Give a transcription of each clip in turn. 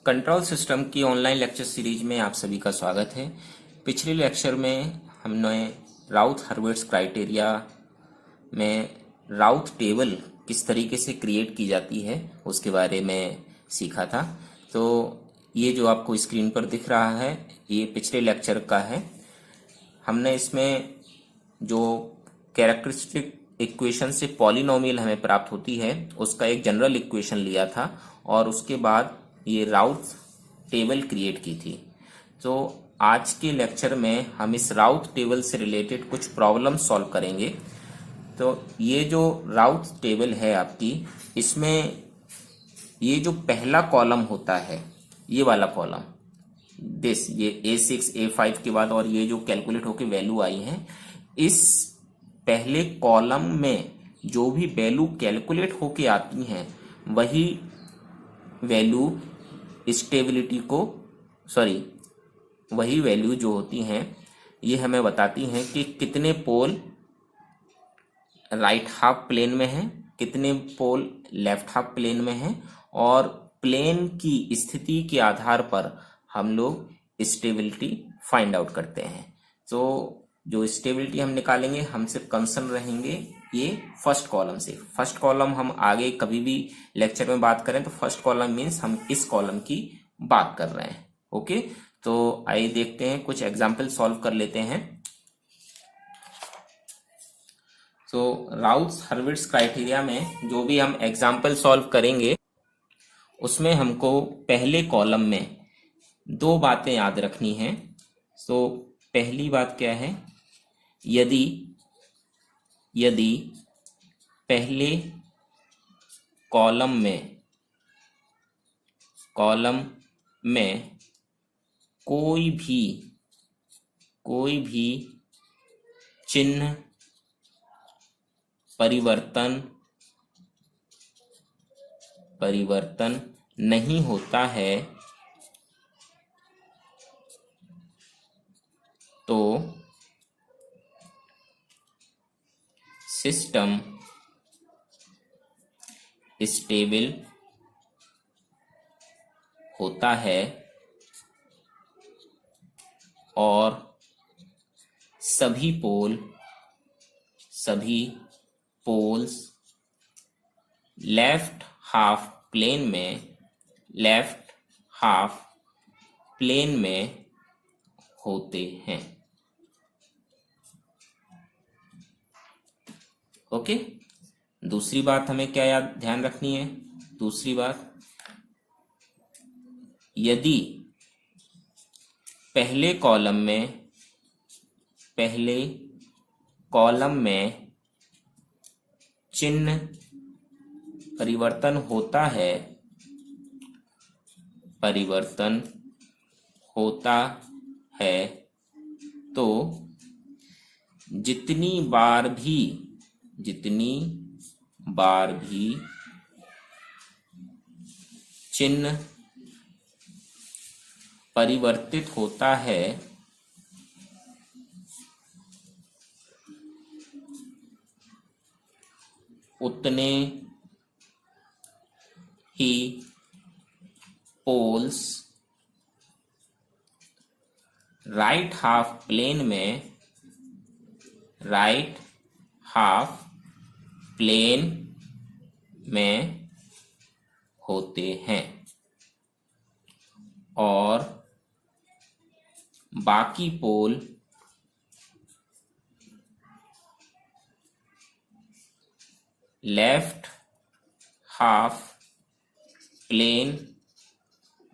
Control system की online lecture series में आप सभी का स्वागत है। पिछले लेक्चर में हमने राउथ हर्विट्ज क्राइटेरिया में राउथ टेबल किस तरीके से क्रिएट की जाती है उसके बारे में सीखा था। तो ये जो आपको स्क्रीन पर दिख रहा है ये पिछले लेक्चर का है। हमने इसमें जो कैरेक्टरिस्टिक इक्वेशन से पॉलिनोमियल हमें प्राप्त होती है उसका एक जनरल इक्वेशन लिया था और उसके बाद ये राउथ टेबल क्रिएट की थी। तो आज के लेक्चर में हम इस राउथ टेबल से रिलेटेड कुछ प्रॉब्लम सॉल्व करेंगे। तो ये जो राउथ टेबल है आपकी, इसमें ये जो पहला कॉलम होता है ये वाला कॉलम ये A6 A5 के बाद और ये जो कैलकुलेट होके वैल्यू आई है, इस पहले कॉलम में जो भी वैल्यू कैलकुलेट होके आती हैं वही वैल्यू स्टेबिलिटी को वही वैल्यू जो होती हैं ये हमें बताती हैं कि कितने पोल राइट हाफ प्लेन में हैं, कितने पोल लेफ्ट हाफ प्लेन में हैं और प्लेन की स्थिति के आधार पर हम लोग स्टेबिलिटी फाइंड आउट करते हैं। तो जो स्टेबिलिटी हम निकालेंगे हम सिर्फ कंसर्न रहेंगे ये फर्स्ट कॉलम से। फर्स्ट कॉलम हम आगे कभी भी लेक्चर में बात करें तो फर्स्ट कॉलम मीन्स हम इस कॉलम की बात कर रहे हैं। ओके, तो आइए देखते हैं, कुछ एग्जाम्पल सॉल्व कर लेते हैं। तो राउथ हर्विट्ज क्राइटेरिया में जो भी हम एग्जाम्पल सॉल्व करेंगे उसमें हमको पहले कॉलम में दो बातें याद रखनी हैं। तो पहली बात क्या है, यदि पहले कॉलम में कोई भी चिन्ह परिवर्तन नहीं होता है तो सिस्टम स्टेबल होता है और सभी पोल्स लेफ्ट हाफ प्लेन में होते हैं। ओके, दूसरी बात हमें क्या ध्यान रखनी है, दूसरी बात, यदि पहले कॉलम में चिन्ह परिवर्तन होता है तो जितनी बार भी चिन्ह परिवर्तित होता है उतने ही पोल्स राइट हाफ प्लेन में होते हैं और बाकी पोल लेफ्ट हाफ प्लेन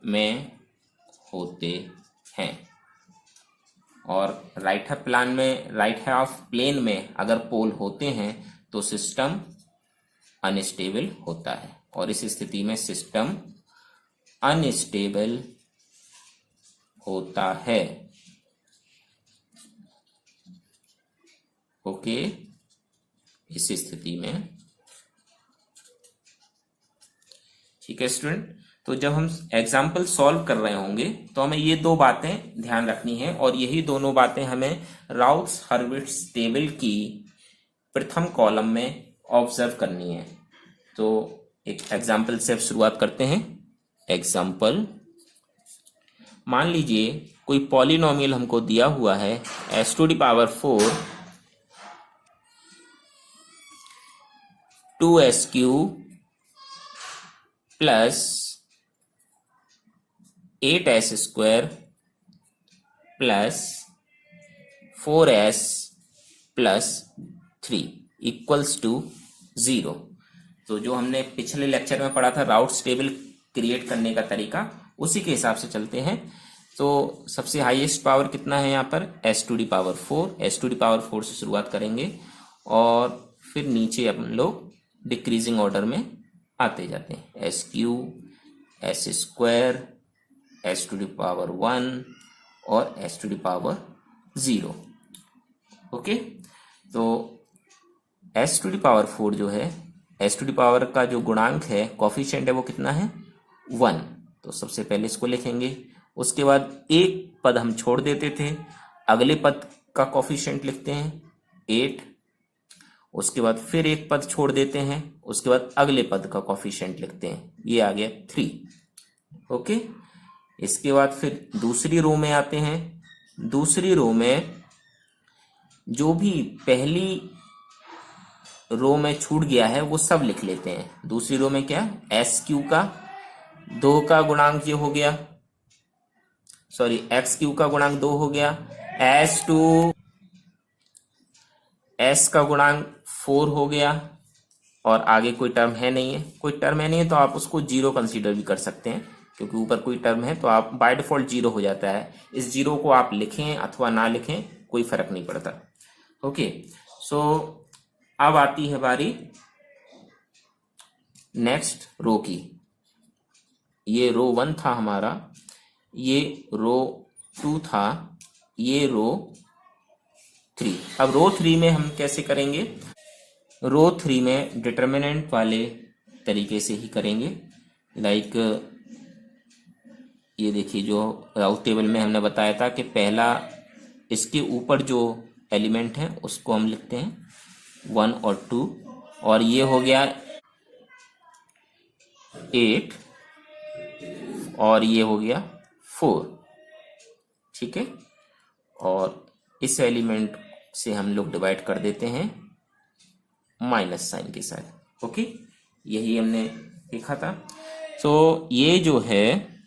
में होते हैं। और राइट हाफ प्लेन में अगर पोल होते हैं तो सिस्टम अनस्टेबल होता है और इस स्थिति में सिस्टम अनस्टेबल होता है। ओके, इस स्थिति में ठीक है स्टूडेंट। तो जब हम एग्जाम्पल सॉल्व कर रहे होंगे तो हमें ये दो बातें ध्यान रखनी है और यही दोनों बातें हमें राउथ हर्विट्ज टेबल की प्रथम कॉलम में ऑब्जर्व करनी है। तो एक एग्जाम्पल से शुरुआत करते हैं। एग्जाम्पल मान लीजिए कोई पॉलिनोमियल हमको दिया हुआ है S to the power 4 2SQ plus 8S² plus 4S plus 3 equals to 0। तो जो हमने पिछले लेक्चर में पढ़ा था राउट्स टेबल क्रिएट करने का तरीका, उसी के हिसाब से चलते हैं। तो सबसे हाईएस्ट पावर कितना है यहाँ पर, s to the power 4। s to the power 4 से शुरुआत करेंगे और फिर नीचे अपन लोग डिक्रीजिंग ऑर्डर में आते जाते हैं। SQ, S², s to the power 1 और s to the power 0। Okay, तो s टू दी पावर 4 जो है, s टू दी पावर का जो गुणांक है, कोफिशिएंट है, वो कितना है 1। तो सबसे पहले इसको लिखेंगे, उसके बाद एक पद हम छोड़ देते थे, अगले पद का कोफिशिएंट लिखते हैं 8, उसके बाद फिर एक पद छोड़ देते हैं, उसके बाद अगले पद का कोफिशिएंट लिखते हैं, ये आ गया 3। ओके, इसके बाद फिर दूसरी रो में आते हैं। दूसरी रो में जो भी पहली रो में छूट गया है वो सब लिख लेते हैं। दूसरी रो में क्या, SQ का 2 का गुणांक ये हो गया, सॉरी XQ का गुणांक 2 हो गया, S का गुणांक 4 हो गया, और आगे कोई टर्म है नहीं है। कोई टर्म है नहीं है तो आप उसको 0 कंसीडर भी कर सकते हैं, क्योंकि ऊपर कोई टर्म है तो आप बाय डिफॉल्ट 0 हो जाता है। इस 0 को आप लिखें अथवा ना लिखें कोई फर्क नहीं पड़ता। ओके, सो अब आती है बारी नेक्स्ट रो की। ये रो 1 था हमारा, ये रो 2 था, ये रो 3। अब रो 3 में हम कैसे करेंगे, रो 3 में डिटर्मिनेंट वाले तरीके से ही करेंगे। लाइक ये देखिए, जो राउट टेबल में हमने बताया था कि पहला इसके ऊपर जो एलिमेंट है उसको हम लिखते हैं 1 और 2, और ये हो गया 8 और ये हो गया 4। ठीक है, और इस एलिमेंट से हम लोग डिवाइड कर देते हैं माइनस साइन के साथ। ओके, यही हमने देखा था। तो ये जो है,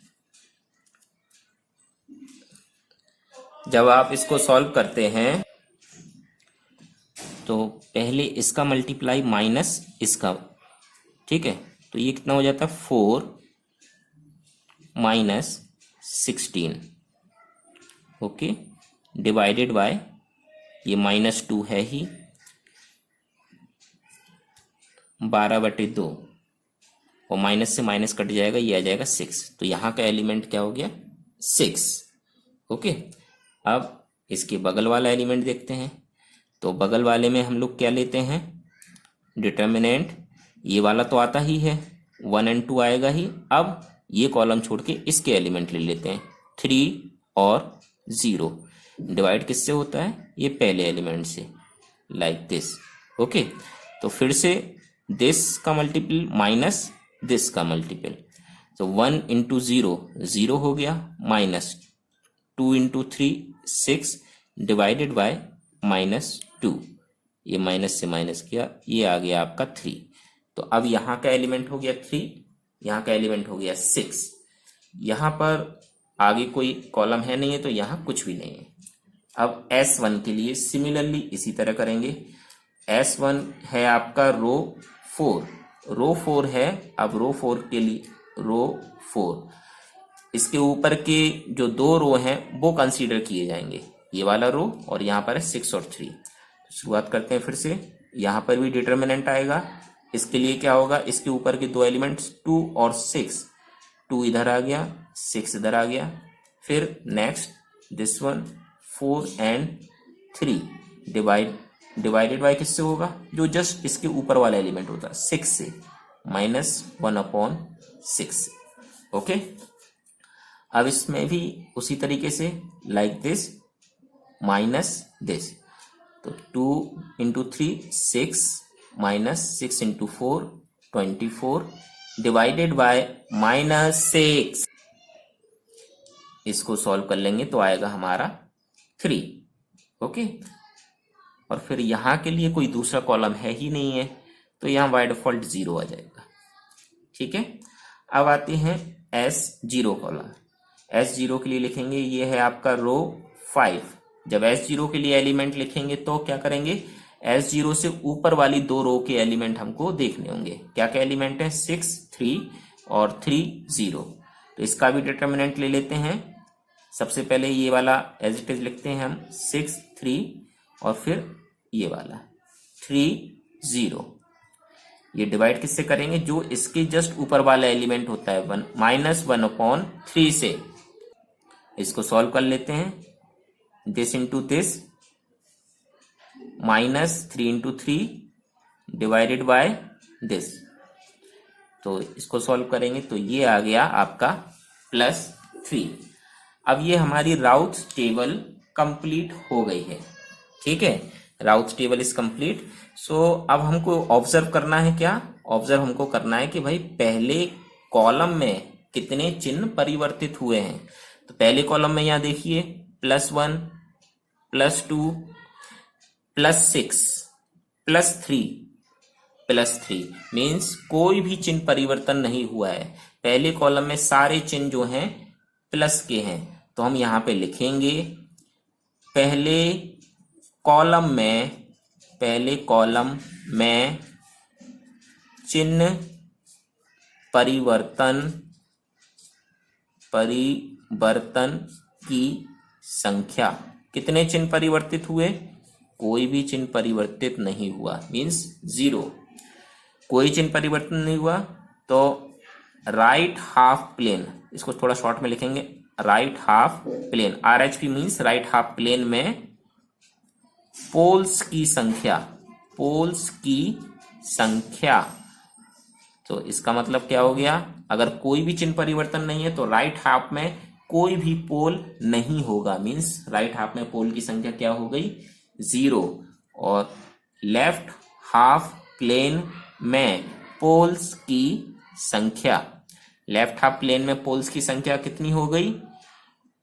जब आप इसको सॉल्व करते हैं तो पहले इसका मल्टीप्लाई माइनस इसका, ठीक है, तो ये कितना हो जाता है 4 माइनस 16। ओके, डिवाइडेड बाय ये -2 है ही, 12/2, और माइनस से माइनस कट जाएगा, ये आ जाएगा 6। तो यहाँ का एलिमेंट क्या हो गया 6। ओके, अब इसके बगल वाला एलिमेंट देखते हैं। तो बगल वाले में हम लोग क्या लेते हैं, डिटर्मिनेंट, ये वाला तो आता ही है, 1 और 2 आएगा ही। अब ये कॉलम छोड़ के इसके एलिमेंट ले लेते हैं, 3 और 0। डिवाइड किससे होता है, ये पहले एलिमेंट से, लाइक दिस। ओके, तो फिर से दिस का मल्टीपल माइनस दिस का मल्टीपल, तो 1 इंटू 0 0 हो गया, माइनस 2 इंटू 3 6, डिवाइडेड बाय -2, ये माइनस से माइनस किया, ये आ गया आपका 3। तो अब यहाँ का एलिमेंट हो गया 3, यहाँ का एलिमेंट हो गया 6। यहाँ पर आगे कोई कॉलम है नहीं है तो यहाँ कुछ भी नहीं है। अब S1 के लिए सिमिलरली इसी तरह करेंगे। S1 है आपका रो 4, रो 4 है। अब रो 4 के लिए, रो 4, इसके ऊपर के जो 2 रो हैं वो कंसीडर किए जाएंगे, ये वाला रो और यहाँ पर है 6 और 3। तो शुरुआत करते हैं फिर से, यहाँ पर भी डिटर्मिनेंट आएगा। इसके लिए क्या होगा, इसके ऊपर के 2 एलिमेंट्स 2 और 6, 2 इधर आ गया, 6 इधर आ गया। फिर next this one 4 and 3, divided by किससे होगा, जो जस्ट इसके ऊपर वाला एलिमेंट होता है 6 से, -1/6। ओके, अब इसमें भी उसी तरीके से लाइक दिस माइनस दिस, तो 2 into 3 6, minus 6 into 4 24, divided by -6। इसको सॉल्व कर लेंगे तो आएगा हमारा 3। ओके, और फिर यहाँ के लिए कोई दूसरा कॉलम है ही नहीं है, तो यहाँ बाय डिफॉल्ट 0 आ जाएगा। ठीक है, अब आते हैं S0 कॉलम। S0 के लिए लिखेंगे, ये है आपका रो 5। जब S0 के लिए एलिमेंट लिखेंगे तो क्या करेंगे, S0 से ऊपर वाली 2 रो के एलिमेंट हमको देखने होंगे। क्या क्या एलिमेंट है, 6, 3 और 3, 0। तो इसका भी डिटर्मिनेंट ले लेते हैं। सबसे पहले ये वाला एज इट इज लिखते हैं हम, 6, 3 और फिर ये वाला 3, 0। ये डिवाइड किससे करेंगे, जो इसके जस्ट ऊपर वाला एलिमेंट होता है, -1/3 से। इसको सॉल्व कर लेते हैं, this into this, -3 into 3 divided by this. तो इसको सॉल्व करेंगे तो ये आ गया आपका +3। अब ये हमारी राउथ टेबल कंप्लीट हो गई है। ठीक है, राउथ टेबल इज कंप्लीट। सो अब हमको ऑब्जर्व करना है, क्या ऑब्जर्व हमको करना है कि भाई पहले कॉलम में कितने चिन्ह परिवर्तित हुए हैं। तो पहले कॉलम में यहां देखिए +1, +2, +6, +3 मीन्स कोई भी चिन्ह परिवर्तन नहीं हुआ है। पहले कॉलम में सारे चिन्ह जो हैं प्लस के हैं। तो हम यहां पे लिखेंगे पहले कॉलम में चिन्ह परिवर्तन की संख्या। कितने चिन्ह परिवर्तित हुए, कोई भी चिन्ह परिवर्तित नहीं हुआ, मीन्स 0। कोई चिन्ह परिवर्तन नहीं हुआ तो राइट हाफ प्लेन, इसको थोड़ा शॉर्ट में लिखेंगे, right half plane, RHP means right half plane में पोल्स की संख्या। तो इसका मतलब क्या हो गया, अगर कोई भी चिन्ह परिवर्तन नहीं है तो राइट हाफ में कोई भी पोल नहीं होगा, मीन्स राइट हाफ में पोल की संख्या क्या हो गई, 0। और लेफ्ट हाफ प्लेन में पोल्स की संख्या, लेफ्ट हाफ प्लेन में पोल्स की संख्या कितनी हो गई,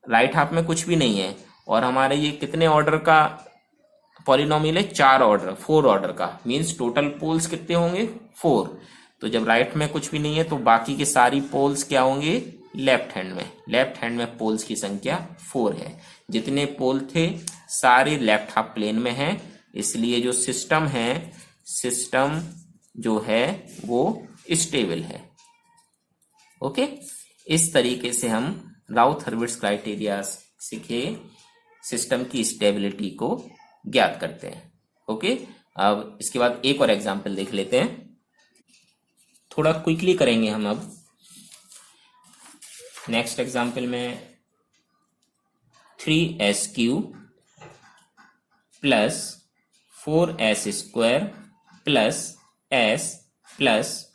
राइट हाफ में कुछ भी नहीं है। और हमारे ये कितने ऑर्डर का पॉलिनोमियल है, 4 ऑर्डर का, मीन्स टोटल पोल्स कितने होंगे, 4। तो जब राइट में कुछ भी नहीं है तो बाकी के सारी पोल्स क्या होंगे, लेफ्ट हैंड में पोल्स की संख्या 4 है। जितने पोल थे सारे लेफ्ट हाफ प्लेन में हैं, इसलिए जो सिस्टम जो है वो स्टेबल है। ओके, इस तरीके से हम राउथ हर्विट्ज क्राइटेरिया सीखे सिस्टम की स्टेबिलिटी को ज्ञात करते हैं। ओके, अब इसके बाद एक और एग्जांपल देख लेते हैं, थोड़ा क्विकली करेंगे हम। अब नेक्स्ट एग्जांपल में 3s³ plus 4s² plus s plus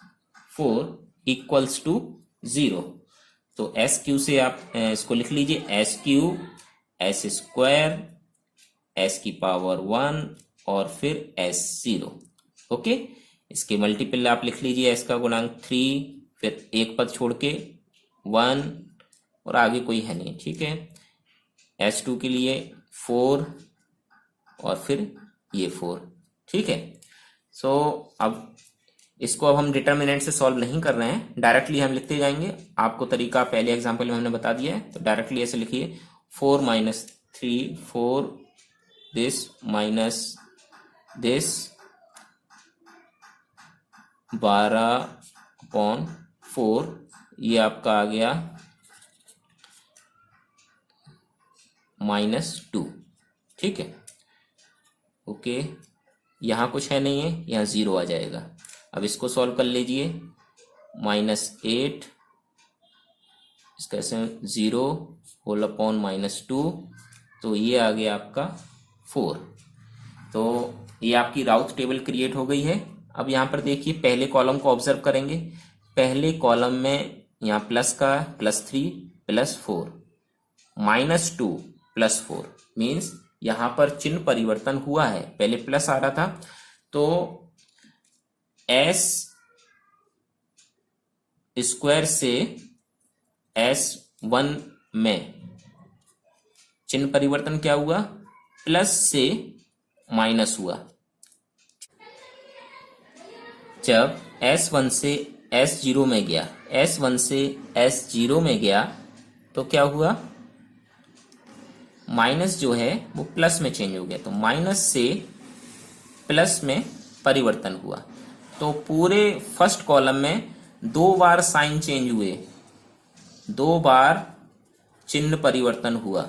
4 equals to 0। तो s³ से आप इसको लिख लीजिए, s³ s², s की पावर 1 और फिर s0। ओके, इसके मल्टीपल आप लिख लीजिए, s का गुणांक 3, फिर एक पद छोड़ के 1 और आगे कोई है नहीं। ठीक है, s2 के लिए 4 और फिर ये 4। ठीक है, सो अब इसको हम डिटर्मिनेंट से सॉल्व नहीं कर रहे हैं, डायरेक्टली हम लिखते जाएंगे। आपको तरीका पहले एग्जांपल में हमने बता दिया है, तो डायरेक्टली ऐसे लिखिए 4 - 3, 4 दिस माइनस दिस 12/4, ये आपका आ गया -2। ठीक है, ओके, यहाँ कुछ है नहीं है, यहाँ 0 आ जाएगा। अब इसको सॉल्व कर लीजिए, -8 इसका ऐसे 0 होल अपॉन -2, तो ये आ गया आपका 4। तो ये आपकी राउथ टेबल क्रिएट हो गई है। अब यहाँ पर देखिए पहले कॉलम को ऑब्जर्व करेंगे, पहले कॉलम में यहाँ प्लस का +3 +4 -2 +4 मीन्स यहाँ पर चिन्ह परिवर्तन हुआ है। पहले प्लस आ रहा था तो s² से s1 में चिन्ह परिवर्तन क्या हुआ, प्लस से माइनस हुआ। जब S1 से S0 में गया, S1 से S0 में गया तो क्या हुआ, माइनस जो है वो प्लस में चेंज हो गया, तो माइनस से प्लस में परिवर्तन हुआ। तो पूरे फर्स्ट कॉलम में 2 बार साइन चेंज हुए, 2 बार चिन्ह परिवर्तन हुआ,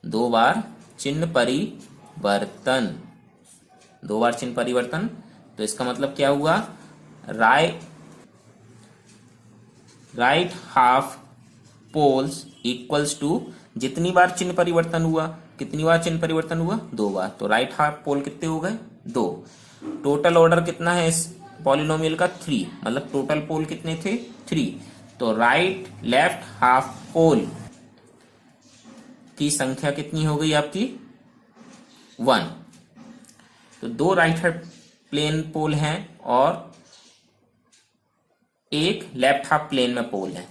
2 बार चिन्ह परिवर्तन, 2 बार चिन्ह परिवर्तन। तो इसका मतलब क्या हुआ, right half poles equals to, जितनी बार चिन्ह परिवर्तन हुआ, कितनी बार चिन्ह परिवर्तन हुआ, 2 बार, तो राइट हाफ पोल कितने हो गए, 2। टोटल ऑर्डर कितना है इस पॉलिनोमियल का, 3, मतलब टोटल पोल कितने थे, 3। तो राइट लेफ्ट हाफ पोल की संख्या कितनी हो गई आपकी, 1। तो 2 राइट हैंड प्लेन पोल हैं और एक लेफ्ट हाफ प्लेन में पोल है,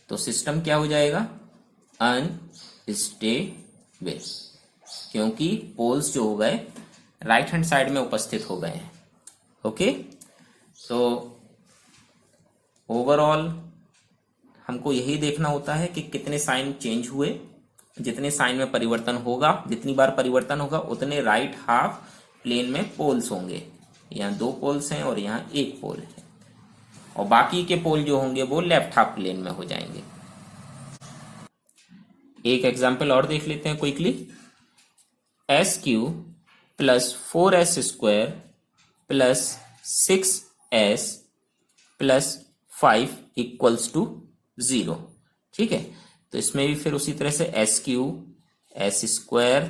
तो सिस्टम क्या हो जाएगा, अनस्टेबल, क्योंकि पोल्स जो हो गए राइट हैंड साइड में उपस्थित हो गए हैं। ओके, तो ओवरऑल हमको यही देखना होता है कि कितने साइन चेंज हुए, जितने साइन में परिवर्तन होगा, जितनी बार परिवर्तन होगा उतने राइट हाफ प्लेन में पोल्स होंगे। यहाँ 2 पोल्स हैं और यहाँ 1 पोल है, और बाकी के पोल जो होंगे वो लेफ्ट हाफ प्लेन में हो जाएंगे। एक एग्जाम्पल और देख लेते हैं quickly. SQ plus 4S² plus 6S plus 5 equals to 0। ठीक है, तो इसमें भी फिर उसी तरह से SQ S²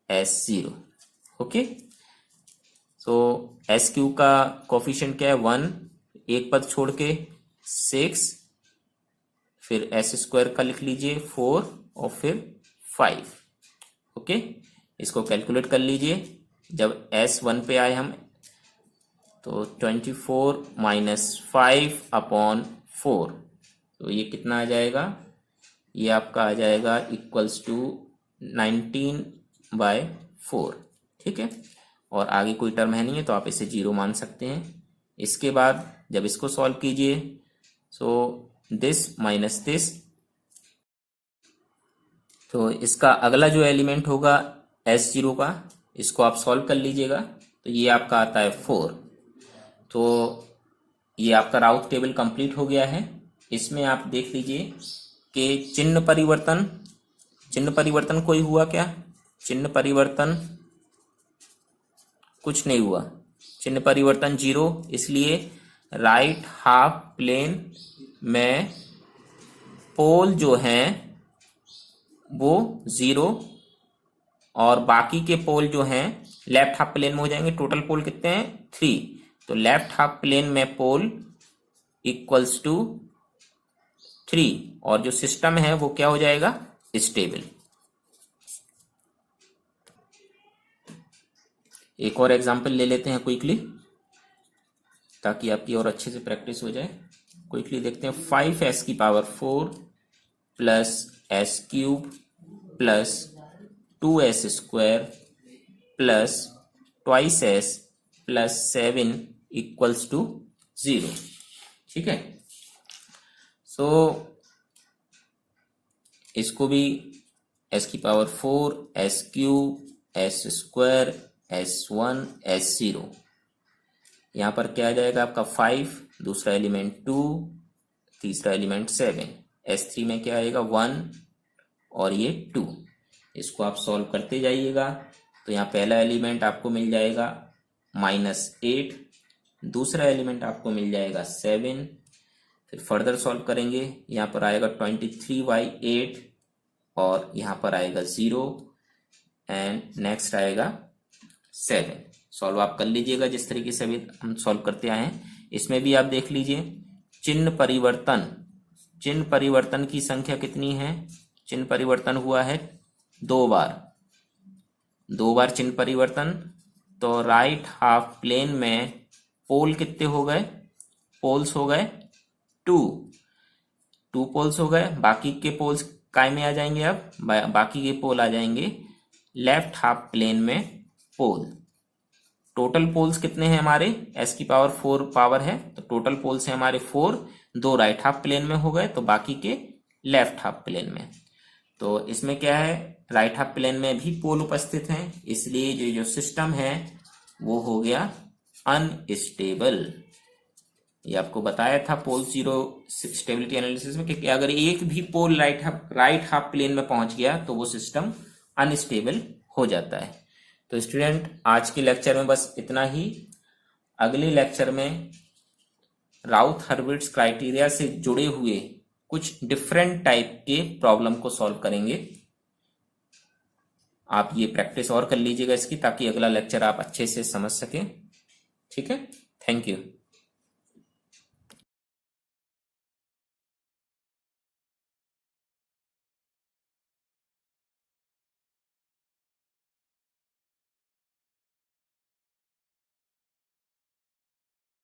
S0। ओके, तो SQ का कोफिशिएंट क्या है, 1, एक पद छोड़ के 6, फिर S² का लिख लीजिए 4 और फिर 5। ओके, इसको कैलकुलेट कर लीजिए। जब S1 पे आए हम तो 24 माइनस 5 अपॉन 4, तो ये कितना आ जाएगा, ये आपका आ जाएगा इक्वल्स टू 19/4। ठीक है, और आगे कोई टर्म है नहीं है तो आप इसे 0 मान सकते हैं। इसके बाद जब इसको सॉल्व कीजिए, सो दिस माइनस दिस, तो इसका अगला जो एलिमेंट होगा S0 का, इसको आप सॉल्व कर लीजिएगा, तो ये आपका आता है 4। तो ये आपका राउथ टेबल कंप्लीट हो गया है। इसमें आप देख लीजिए कि चिन्ह परिवर्तन कोई हुआ क्या, चिन्ह परिवर्तन कुछ नहीं हुआ, चिन्ह परिवर्तन 0, इसलिए राइट हाफ प्लेन में पोल जो हैं वो 0 और बाकी के पोल जो हैं लेफ्ट हाफ प्लेन में हो जाएंगे। टोटल पोल कितने हैं, 3, तो लेफ्ट हाफ प्लेन में पोल इक्वल्स टू 3, और जो सिस्टम है वो क्या हो जाएगा, स्टेबल। एक और एग्जांपल ले लेते हैं क्विकली, ताकि आपकी और अच्छे से प्रैक्टिस हो जाए। क्विकली देखते हैं, 5s⁴ plus S³ plus 2s² plus 2s plus 7 equals to 0। ठीक है, सो इसको भी s⁴, S³ S² S1 S0, यहाँ पर क्या आ जाएगा आपका 5, दूसरा एलिमेंट 2, तीसरा एलिमेंट 7, S3 में क्या आएगा 1 और ये 2। इसको आप सॉल्व करते जाइएगा, तो यहाँ पहला एलिमेंट आपको मिल जाएगा -8, दूसरा एलिमेंट आपको मिल जाएगा 7, फिर फर्दर सॉल्व करेंगे, यहाँ पर आएगा 23/8 और यहाँ पर आएगा 0 एंड नेक्स्ट आएगा 7। सॉल्व आप कर लीजिएगा जिस तरीके से अभी हम सॉल्व करते आए हैं। इसमें भी आप देख लीजिए, चिन्ह परिवर्तन की संख्या कितनी है, चिन्ह परिवर्तन हुआ है 2 बार चिन्ह परिवर्तन, तो राइट हाफ प्लेन में पोल कितने हो गए, पोल्स हो गए 2। 2 पोल्स हो गए, बाकी के पोल्स काय में आ जाएंगे, अब बाकी के पोल आ जाएंगे लेफ्ट हाफ प्लेन में पोल। टोटल पोल्स कितने हैं हमारे, s की पावर 4 पावर है, तो टोटल पोल्स हैं हमारे 4, 2 राइट हाफ प्लेन में हो गए तो बाकी के लेफ्ट हाफ प्लेन में। तो इसमें क्या है, राइट हाफ प्लेन में भी पोल उपस्थित हैं, इसलिए जो सिस्टम है वो हो गया अनस्टेबल। ये आपको बताया था पोल जीरो स्टेबिलिटी एनालिसिस में कि अगर एक भी पोल राइट हाफ प्लेन में पहुंच गया तो वो सिस्टम अनस्टेबल हो जाता है। तो स्टूडेंट आज के लेक्चर में बस इतना ही। अगले लेक्चर में राउथ हर्विट्ज क्राइटेरिया से जुड़े हुए कुछ डिफरेंट टाइप के प्रॉब्लम को सॉल्व करेंगे। आप ये प्रैक्टिस और कर लीजिएगा इसकी, ताकि अगला लेक्चर आप अच्छे से समझ सकें। ठीक है, थैंक यू।